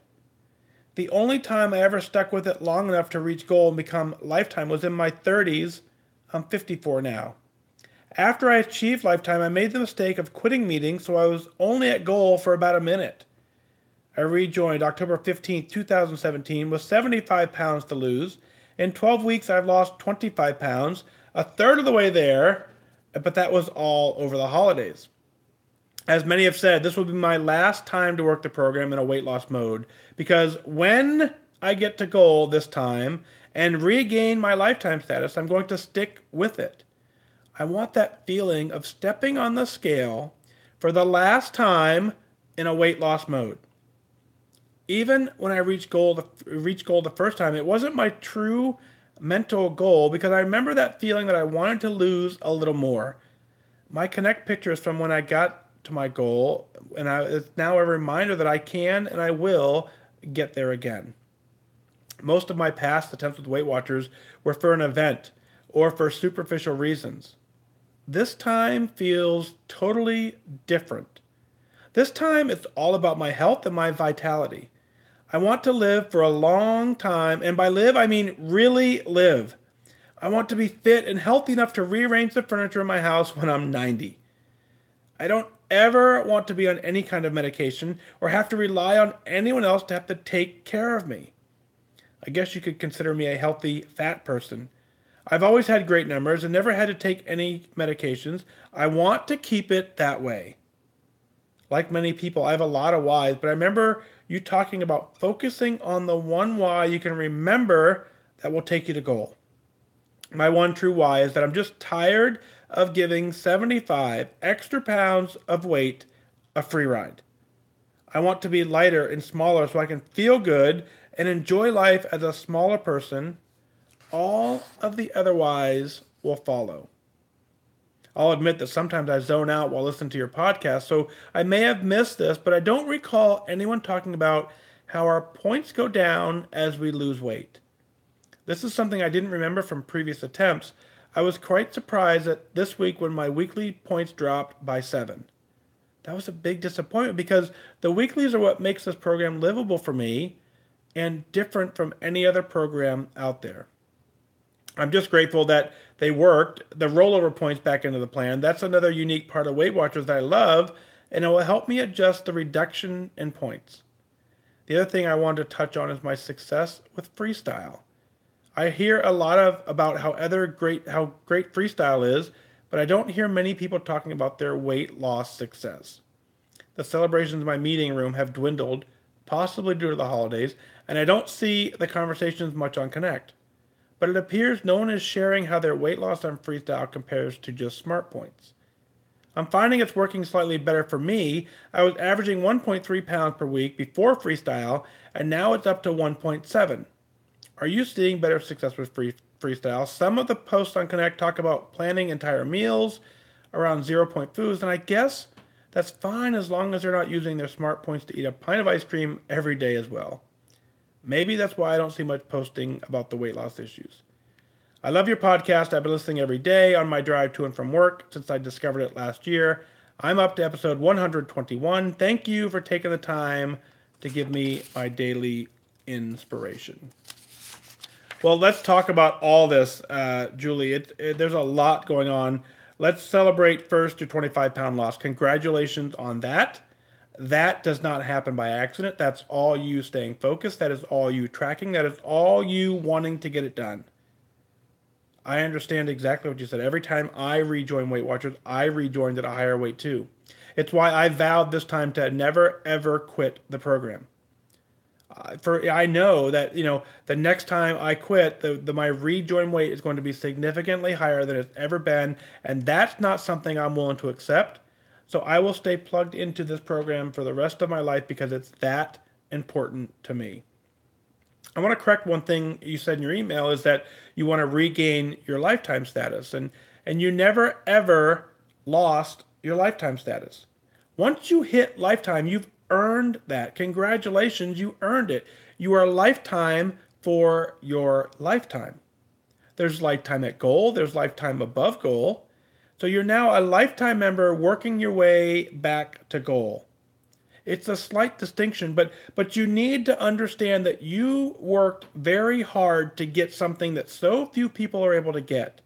The only time I ever stuck with it long enough to reach goal and become lifetime was in my 30s. I'm 54 now. After I achieved lifetime, I made the mistake of quitting meetings, so I was only at goal for about a minute. I rejoined October 15th, 2017 with 75 pounds to lose. In 12 weeks, I've lost 25 pounds, a third of the way there, but that was all over the holidays. As many have said, this will be my last time to work the program in a weight loss mode, because when I get to goal this time and regain my lifetime status, I'm going to stick with it. I want that feeling of stepping on the scale for the last time in a weight loss mode. Even when I reached goal the first time, it wasn't my true mental goal, because I remember that feeling that I wanted to lose a little more. My Connect pictures from when I got to my goal, and it's now a reminder that I can and I will get there again. Most of my past attempts with Weight Watchers were for an event or for superficial reasons. This time feels totally different. This time it's all about my health and my vitality. I want to live for a long time, and by live I mean really live. I want to be fit and healthy enough to rearrange the furniture in my house when I'm 90. I don't ever want to be on any kind of medication or have to rely on anyone else to have to take care of me. I guess you could consider me a healthy fat person. I've always had great numbers and never had to take any medications. I want to keep it that way. Like many people, I have a lot of whys, but I remember you talking about focusing on the one why you can remember that will take you to goal. My one true why is that I'm just tired of giving 75 extra pounds of weight a free ride. I want to be lighter and smaller so I can feel good and enjoy life as a smaller person. All of the other whys will follow. I'll admit that sometimes I zone out while listening to your podcast, so I may have missed this, but I don't recall anyone talking about how our points go down as we lose weight. This is something I didn't remember from previous attempts. I was quite surprised that this week when my weekly points dropped by 7. That was a big disappointment, because the weeklies are what makes this program livable for me and different from any other program out there. I'm just grateful that they worked the rollover points back into the plan. That's another unique part of Weight Watchers that I love, and it will help me adjust the reduction in points. The other thing I wanted to touch on is my success with freestyle. I hear a lot about how great freestyle is, but I don't hear many people talking about their weight loss success. The celebrations in my meeting room have dwindled, possibly due to the holidays, and I don't see the conversations much on Connect. But it appears no one is sharing how their weight loss on freestyle compares to just Smart Points. I'm finding it's working slightly better for me. I was averaging 1.3 pounds per week before freestyle, and now it's up to 1.7. Are you seeing better success with freestyle? Some of the posts on Connect talk about planning entire meals around 0-point foods, and I guess that's fine as long as they're not using their Smart Points to eat a pint of ice cream every day as well. Maybe that's why I don't see much posting about the weight loss issues. I love your podcast. I've been listening every day on my drive to and from work since I discovered it last year. I'm up to episode 121. Thank you for taking the time to give me my daily inspiration. Well, let's talk about all this, Julie. There's a lot going on. Let's celebrate first your 25-pound loss. Congratulations on that. That does not happen by accident. That's all you staying focused. That is all you tracking. That is all you wanting to get it done. I understand exactly what you said. Every time I rejoin Weight Watchers, I rejoined at a higher weight too. It's why I vowed this time to never, ever quit the program. I know that, the next time I quit, my rejoin weight is going to be significantly higher than it's ever been, and that's not something I'm willing to accept. So I will stay plugged into this program for the rest of my life because it's that important to me. I want to correct one thing you said in your email, is that you want to regain your lifetime status, and you never ever lost your lifetime status. Once you hit lifetime, you've earned that. Congratulations, you earned it. You are lifetime for your lifetime. There's lifetime at goal, there's lifetime above goal. So you're now a lifetime member working your way back to goal. It's a slight distinction, but you need to understand that you worked very hard to get something that so few people are able to get.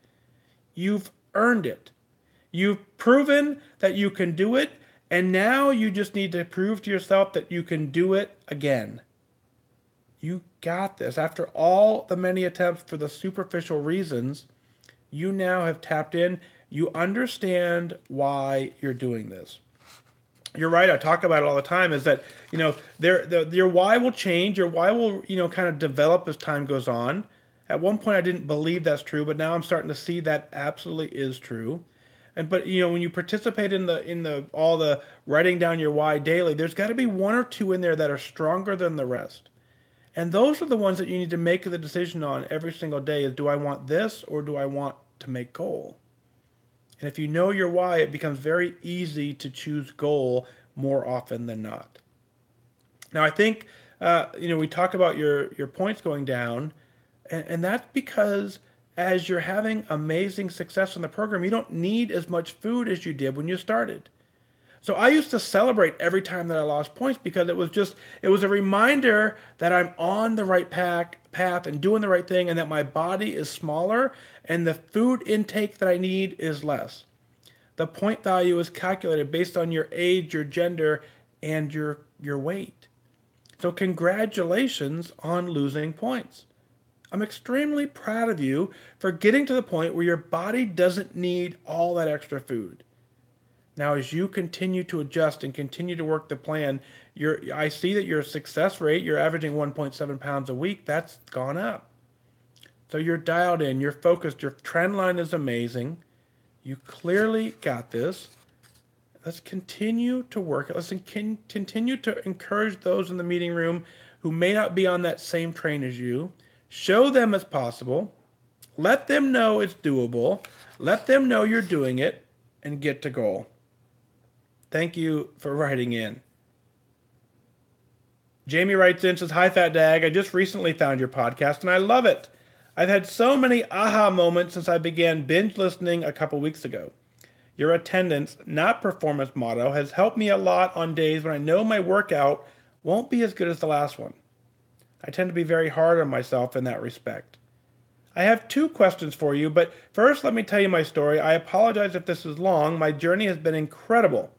You've earned it. You've proven that you can do it, and now you just need to prove to yourself that you can do it again. You got this. After all the many attempts for the superficial reasons, you now have tapped in. You understand why you're doing this. You're right. I talk about it all the time. Is that your why will change. Your why will kind of develop as time goes on. At one point, I didn't believe that's true, but now I'm starting to see that absolutely is true. But when you participate in the all the writing down your why daily, there's got to be one or two in there that are stronger than the rest. And those are the ones that you need to make the decision on every single day is, do I want this or do I want to make goal? And if you know your why, it becomes very easy to choose goal more often than not. Now, I think, we talk about your points going down, and that's because as you're having amazing success in the program, you don't need as much food as you did when you started. So I used to celebrate every time that I lost points because it was a reminder that I'm on the right path and doing the right thing, and that my body is smaller and the food intake that I need is less. The point value is calculated based on your age, your gender, and your weight. So congratulations on losing points. I'm extremely proud of you for getting to the point where your body doesn't need all that extra food. Now, as you continue to adjust and continue to work the plan, I see that your success rate, you're averaging 1.7 pounds a week, that's gone up. So you're dialed in, you're focused, your trend line is amazing. You clearly got this. Let's continue to work it. Let's continue to encourage those in the meeting room who may not be on that same train as you. Show them it's possible. Let them know it's doable. Let them know you're doing it, and get to goal. Thank you for writing in. Jamie writes in, says, "Hi, Fat Dag. I just recently found your podcast, and I love it. I've had so many aha moments since I began binge listening a couple weeks ago. Your attendance, not performance motto, has helped me a lot on days when I know my workout won't be as good as the last one. I tend to be very hard on myself in that respect. I have 2 questions for you, but first let me tell you my story. I apologize if this is long. My journey has been incredible.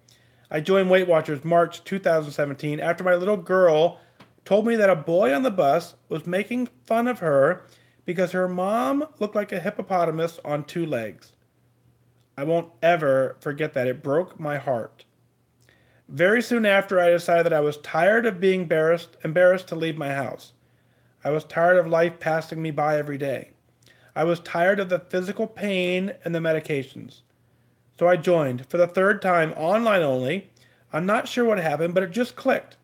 I joined Weight Watchers March 2017 after my little girl told me that a boy on the bus was making fun of her because her mom looked like a hippopotamus on 2 legs. I won't ever forget that. It broke my heart. Very soon after, I decided that I was tired of being embarrassed to leave my house. I was tired of life passing me by every day. I was tired of the physical pain and the medications. So I joined, for the 3rd time, online only. I'm not sure what happened, but it just clicked.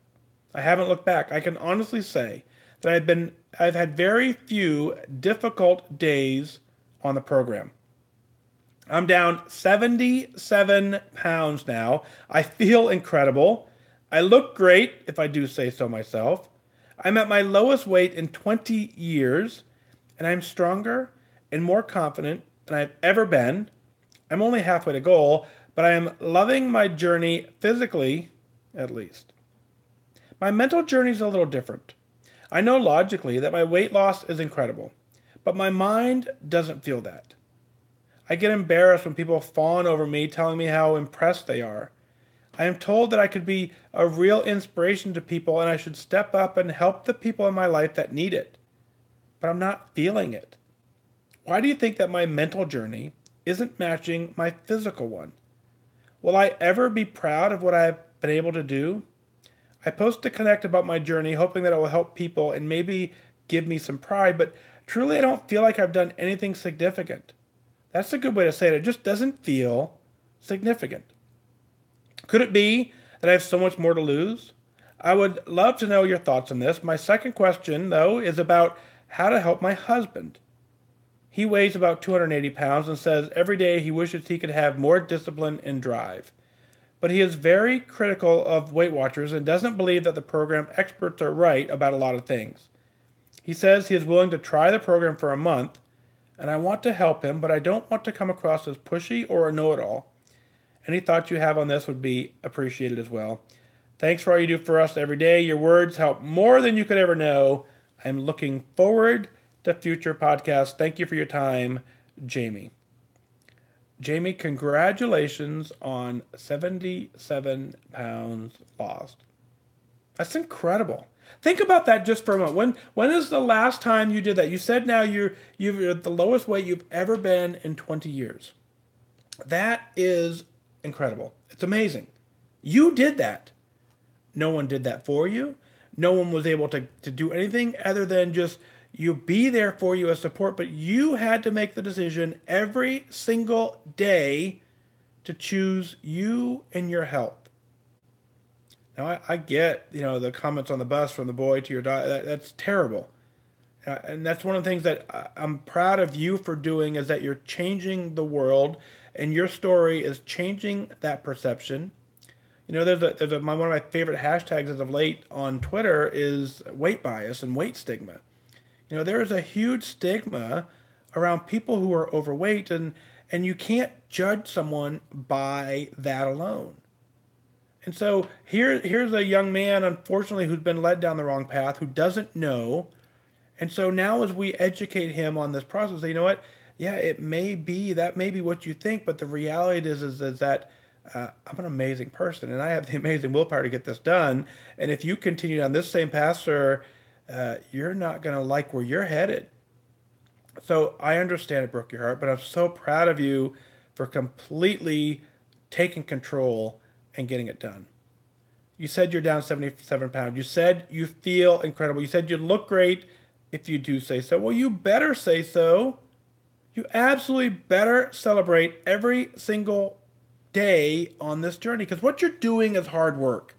I haven't looked back. I can honestly say that I've had very few difficult days on the program. I'm down 77 pounds now. I feel incredible. I look great, if I do say so myself. I'm at my lowest weight in 20 years, and I'm stronger and more confident than I've ever been. I'm only halfway to goal, but I am loving my journey physically, at least. My mental journey is a little different. I know logically that my weight loss is incredible, but my mind doesn't feel that. I get embarrassed when people fawn over me, telling me how impressed they are. I am told that I could be a real inspiration to people and I should step up and help the people in my life that need it. But I'm not feeling it. Why do you think that my mental journey isn't matching my physical one? Will I ever be proud of what I've been able to do? I post to connect about my journey, hoping that it will help people and maybe give me some pride, but truly I don't feel like I've done anything significant. That's a good way to say it. It just doesn't feel significant. Could it be that I have so much more to lose? I would love to know your thoughts on this. My second question, though, is about how to help my husband. He weighs about 280 pounds and says every day he wishes he could have more discipline and drive. But he is very critical of Weight Watchers and doesn't believe that the program experts are right about a lot of things. He says he is willing to try the program for a month, and I want to help him, but I don't want to come across as pushy or a know-it-all. Any thoughts you have on this would be appreciated as well. Thanks for all you do for us every day. Your words help more than you could ever know. I'm looking forward to future podcasts. Thank you for your time, Jamie. Jamie, congratulations on 77 pounds lost. That's incredible. Think about that just for a moment. When is the last time you did that? You said now you're at the lowest weight you've ever been in 20 years. That is incredible. It's amazing. You did that. No one did that for you. No one was able to do anything other than just you be there for you as support, but you had to make the decision every single day to choose you and your health. Now, I get, the comments on the bus from the boy to your daughter. That's terrible. And that's one of the things that I'm proud of you for doing is that you're changing the world and your story is changing that perception. One of my favorite hashtags as of late on Twitter is weight bias and weight stigma. There is a huge stigma around people who are overweight and you can't judge someone by that alone. And so here's a young man, unfortunately, who's been led down the wrong path, who doesn't know. And so now as we educate him on this process, say, you know what? Yeah, that may be what you think, but the reality is that I'm an amazing person and I have the amazing willpower to get this done. And if you continue down this same path, sir, you're not going to like where you're headed. So I understand it broke your heart, but I'm so proud of you for completely taking control and getting it done. You said you're down 77 pounds. You said you feel incredible. You said you look great if you do say so. Well, you better say so. You absolutely better celebrate every single day on this journey because what you're doing is hard work.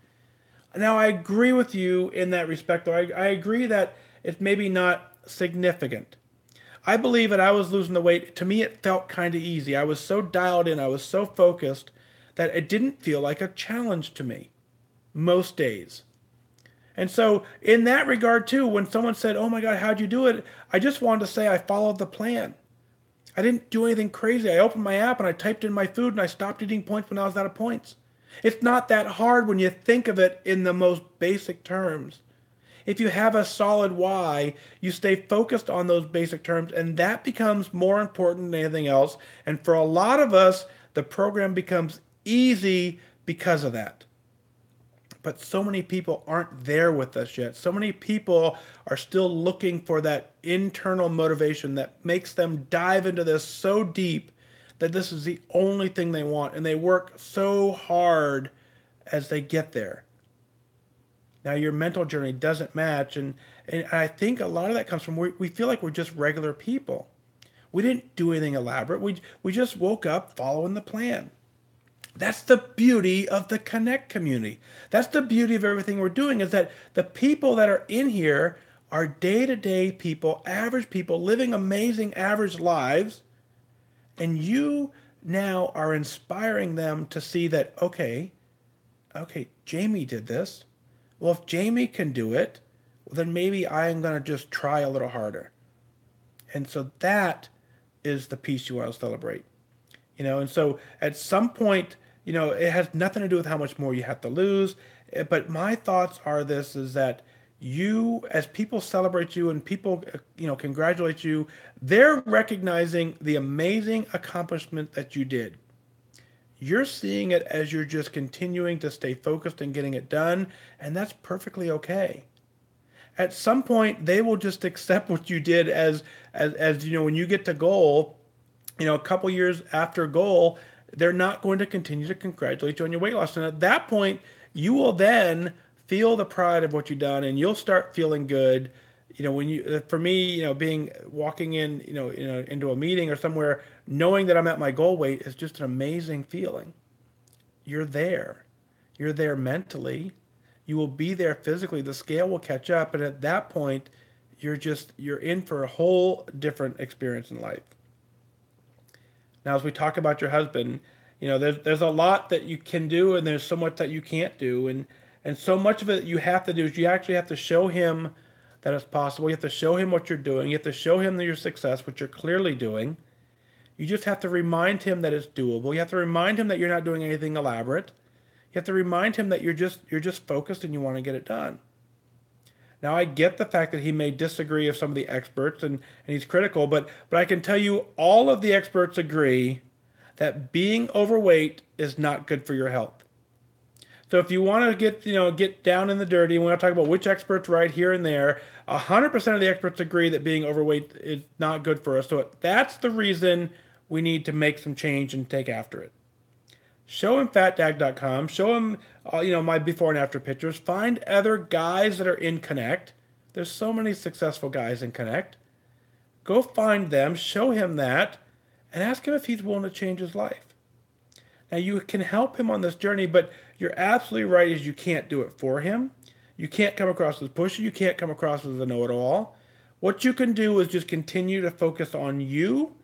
Now, I agree with you in that respect, though. I agree that it's maybe not significant. I believe that I was losing the weight. To me, it felt kind of easy. I was so dialed in. I was so focused that it didn't feel like a challenge to me most days. And so in that regard, too, when someone said, oh, my God, how'd you do it? I just wanted to say I followed the plan. I didn't do anything crazy. I opened my app and I typed in my food and I stopped eating points when I was out of points. It's not that hard when you think of it in the most basic terms. If you have a solid why, you stay focused on those basic terms, and that becomes more important than anything else. And for a lot of us, the program becomes easy because of that. But so many people aren't there with us yet. So many people are still looking for that internal motivation that makes them dive into this so deep that this is the only thing they want, and they work so hard as they get there. Now, your mental journey doesn't match, and I think a lot of that comes from we feel like we're just regular people. We didn't do anything elaborate. We just woke up following the plan. That's the beauty of the Connect community. That's the beauty of everything we're doing is that the people that are in here are day-to-day people, average people, living amazing average lives, and you now are inspiring them to see that, okay, Jamie did this. Well, if Jamie can do it, well, then maybe I am going to just try a little harder. And so that is the piece you want to celebrate. And so at some point, it has nothing to do with how much more you have to lose. But my thoughts are this, is that you, as people celebrate you and people, congratulate you, they're recognizing the amazing accomplishment that you did. You're seeing it as you're just continuing to stay focused and getting it done, and that's perfectly okay. At some point, they will just accept what you did as when you get to goal, a couple years after goal, they're not going to continue to congratulate you on your weight loss. And at that point, you will then feel the pride of what you've done, and you'll start feeling good. For me, being walking in, into a meeting or somewhere, knowing that I'm at my goal weight is just an amazing feeling. You're there. You're there mentally. You will be there physically. The scale will catch up, and at that point, you're in for a whole different experience in life. Now, as we talk about your husband, there's a lot that you can do, and there's so much that you can't do, and so much of it you have to do is you actually have to show him that it's possible. You have to show him what you're doing. You have to show him your success, which you're clearly doing. You just have to remind him that it's doable. You have to remind him that you're not doing anything elaborate. You have to remind him that you're just focused and you want to get it done. Now, I get the fact that he may disagree with some of the experts and he's critical, but I can tell you all of the experts agree that being overweight is not good for your health. So if you want to get down in the dirty, and we're not talking about which experts right here and there, 100% of the experts agree that being overweight is not good for us. So that's the reason we need to make some change and take after it. Show him fatdag.com. Show him, my before and after pictures. Find other guys that are in Connect. There's so many successful guys in Connect. Go find them, show him that, and ask him if he's willing to change his life. Now, you can help him on this journey, but you're absolutely right is you can't do it for him. You can't come across as pushy. You can't come across as a know-it-all. What you can do is just continue to focus on you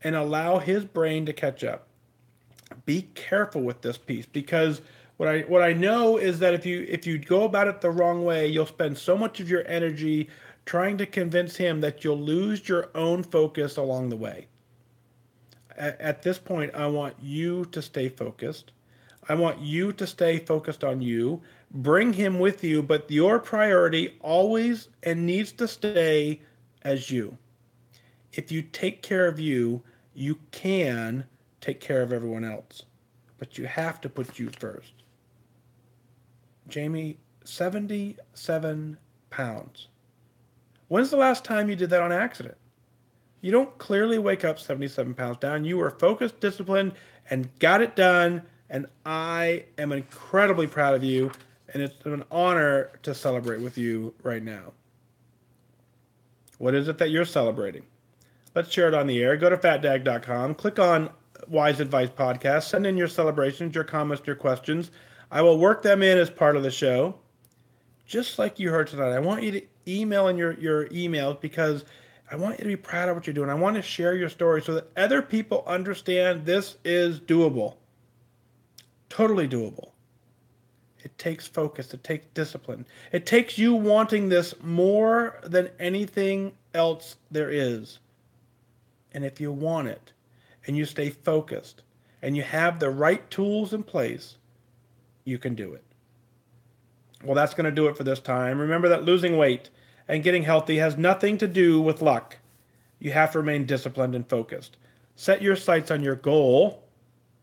and allow his brain to catch up. Be careful with this piece, because what I know is that if you go about it the wrong way, you'll spend so much of your energy trying to convince him that you'll lose your own focus along the way. At this point, I want you to stay focused. I want you to stay focused on you. Bring him with you, but your priority always and needs to stay as you. If you take care of you, you can take care of everyone else. But you have to put you first. Jamie, 77 pounds. When's the last time you did that on accident? You don't clearly wake up 77 pounds down. You were focused, disciplined, and got it done. And I am incredibly proud of you. And it's an honor to celebrate with you right now. What is it that you're celebrating? Let's share it on the air. Go to fatdag.com. Click on Wise Advice Podcast. Send in your celebrations, your comments, your questions. I will work them in as part of the show. Just like you heard tonight. I want you to email in your emails, because I want you to be proud of what you're doing. I want to share your story so that other people understand this is doable. Totally doable. It takes focus. It takes discipline. It takes you wanting this more than anything else there is. And if you want it, and you stay focused, and you have the right tools in place, you can do it. Well, that's going to do it for this time. Remember that losing weight and getting healthy has nothing to do with luck. You have to remain disciplined and focused. Set your sights on your goal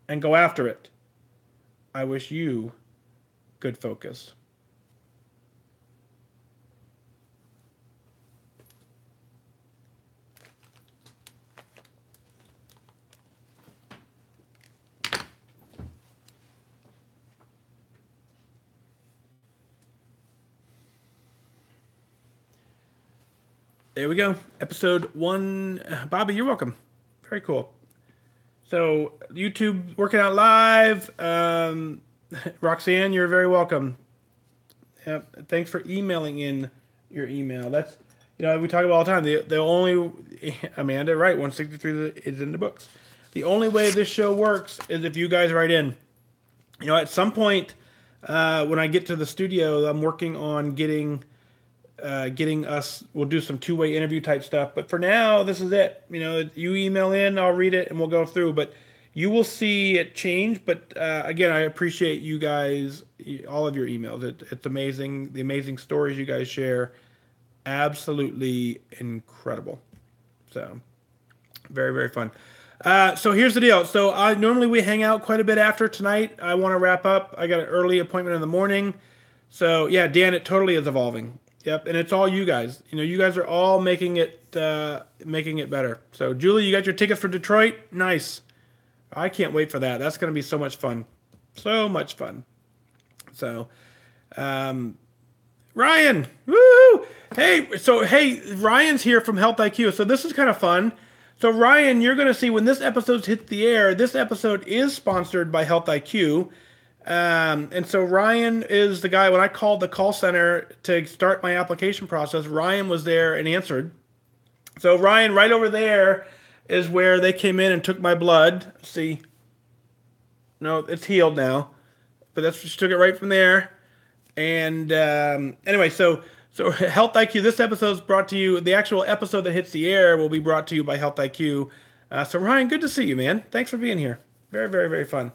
and go after it. I wish you good focus. There we go. Episode 1. Bobby, you're welcome. Very cool. So, YouTube working out live. Roxanne, you're very welcome. Yep. Thanks for emailing in your email. That's, we talk about all the time. The only, Amanda, right, 163 is in the books. The only way this show works is if you guys write in. At some point, when I get to the studio, I'm working on getting us, we'll do some two-way interview type stuff, but for now this is it. You email in, I'll read it and we'll go through, but you will see it change. But again, I appreciate you guys, all of your emails. It's amazing, the amazing stories you guys share. Absolutely incredible. So very, very fun. So here's the deal. So normally we hang out quite a bit after tonight. I want to wrap up. I got an early appointment in the morning. So yeah, Dan, it totally is evolving. Yep, and it's all you guys. You guys are all making it better. So, Julie, you got your tickets for Detroit? Nice. I can't wait for that. That's going to be so much fun. So much fun. So, Ryan, woo! Hey, Ryan's here from Health IQ. So this is kind of fun. So, Ryan, you're going to see when this episode hits the air, this episode is sponsored by Health IQ. And so Ryan is the guy, when I called the call center to start my application process, Ryan was there and answered. So Ryan, right over there is where they came in and took my blood. See, no, it's healed now, but that's just took it right from there. And anyway, so Health IQ, this episode is brought to you, the actual episode that hits the air will be brought to you by Health IQ. So Ryan, good to see you, man. Thanks for being here. Very, very, very fun.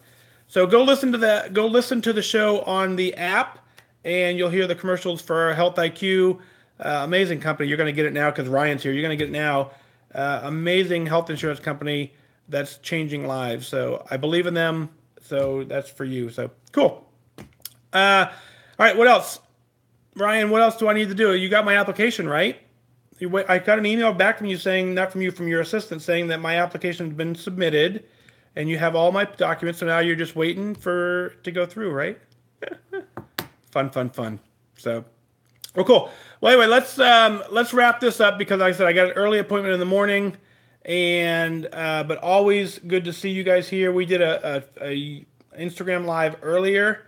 So go listen to that. Go listen to the show on the app, and you'll hear the commercials for Health IQ. Amazing company. You're going to get it now because Ryan's here. You're going to get it now. Amazing health insurance company that's changing lives. So I believe in them. So that's for you. So cool. All right. What else, Ryan? What else do I need to do? You got my application, right? I got an email back from you saying, not from you, from your assistant, saying that my application has been submitted, and you have all my documents. So now you're just waiting to go through, right? Fun. So, well, cool. Well, anyway, let's wrap this up because, like I said, I got an early appointment in the morning, and but always good to see you guys here. We did a Instagram live earlier,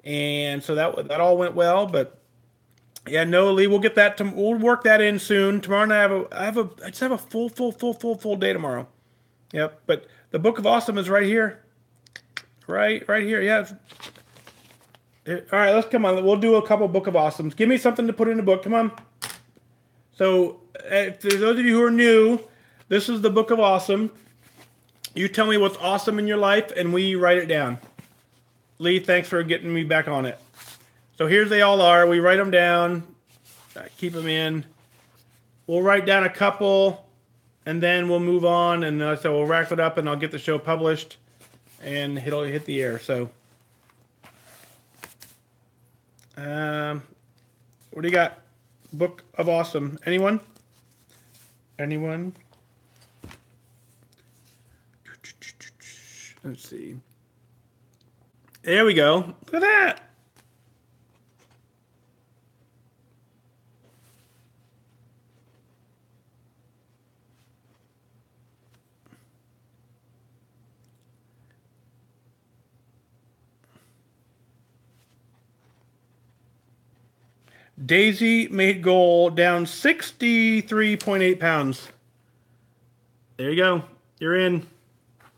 and so that all went well. But yeah, no, Lee, we'll get that. We'll work that in soon. Tomorrow night, I just have a full day tomorrow. Yep. But the Book of Awesome is right here. Right here. Yeah. All right, let's come on. We'll do a couple Book of Awesomes. Give me something to put in the book. Come on. So, for those of you who are new, this is the Book of Awesome. You tell me what's awesome in your life, and we write it down. Lee, thanks for getting me back on it. So here's they all are. We write them down. Keep them in. We'll write down a couple, and then we'll move on. And so we'll wrap it up, and I'll get the show published, and it'll hit the air. So, what do you got? Book of Awesome. Anyone? Let's see. There we go. Look at that. Daisy made goal down 63.8 pounds. There you go. You're in.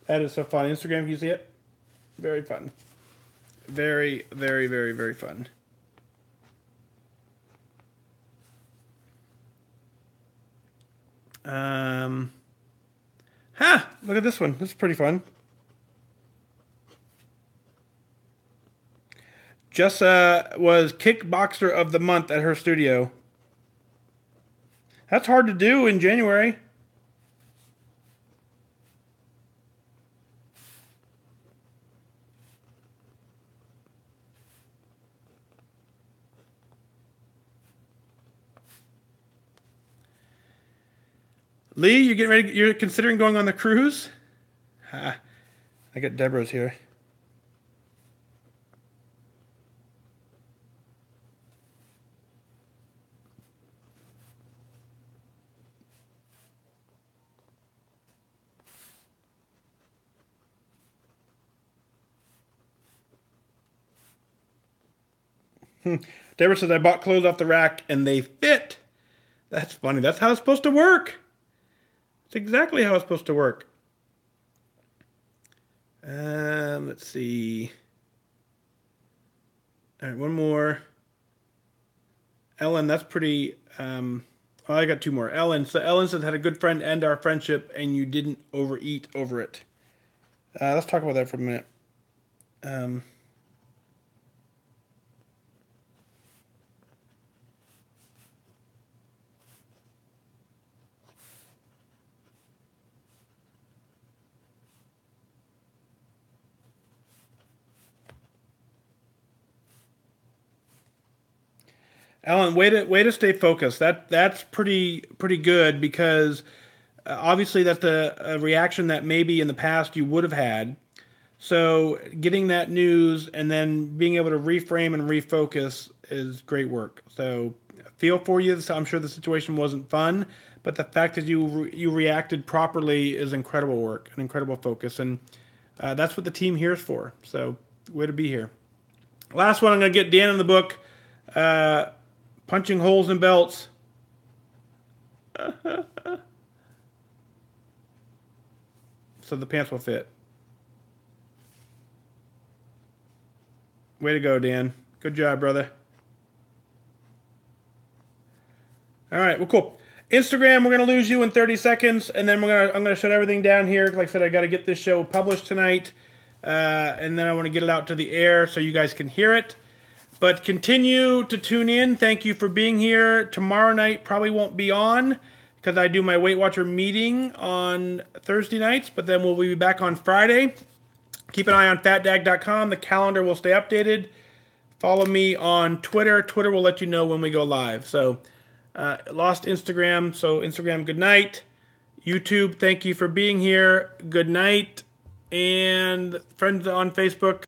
That is so fun. Instagram, can you see it? Very fun. Very fun. Look at this one. This is pretty fun. Jessa was Kickboxer of the Month at her studio. That's hard to do in January. Lee, you getting ready? You're considering going on the cruise? I got Deborah's here. Deborah says, I bought clothes off the rack and they fit. That's funny. That's how it's supposed to work. It's exactly how it's supposed to work. Let's see. All right, one more. Ellen, that's pretty... I got two more. Ellen says, had a good friend end our friendship and you didn't overeat over it. Let's talk about that for a minute. Alan, way to stay focused. That's pretty good because obviously that's a reaction that maybe in the past you would have had. So getting that news and then being able to reframe and refocus is great work. So feel for you. I'm sure the situation wasn't fun, but the fact that you reacted properly is incredible work, an incredible focus, and that's what the team here is for. So way to be here. Last one, I'm going to get Dan in the book. Punching holes in belts. So the pants will fit. Way to go, Dan. Good job, brother. All right, well, cool. Instagram, we're gonna lose you in 30 seconds, and then I'm gonna shut everything down here. Like I said, I got to get this show published tonight. and then I want to get it out to the air so you guys can hear it. But continue to tune in. Thank you for being here. Tomorrow night probably won't be on because I do my Weight Watcher meeting on Thursday nights, but then we'll be back on Friday. Keep an eye on fatdag.com. The calendar will stay updated. Follow me on Twitter. Twitter will let you know when we go live. So, lost Instagram. So, Instagram, good night. YouTube, thank you for being here. Good night. And friends on Facebook,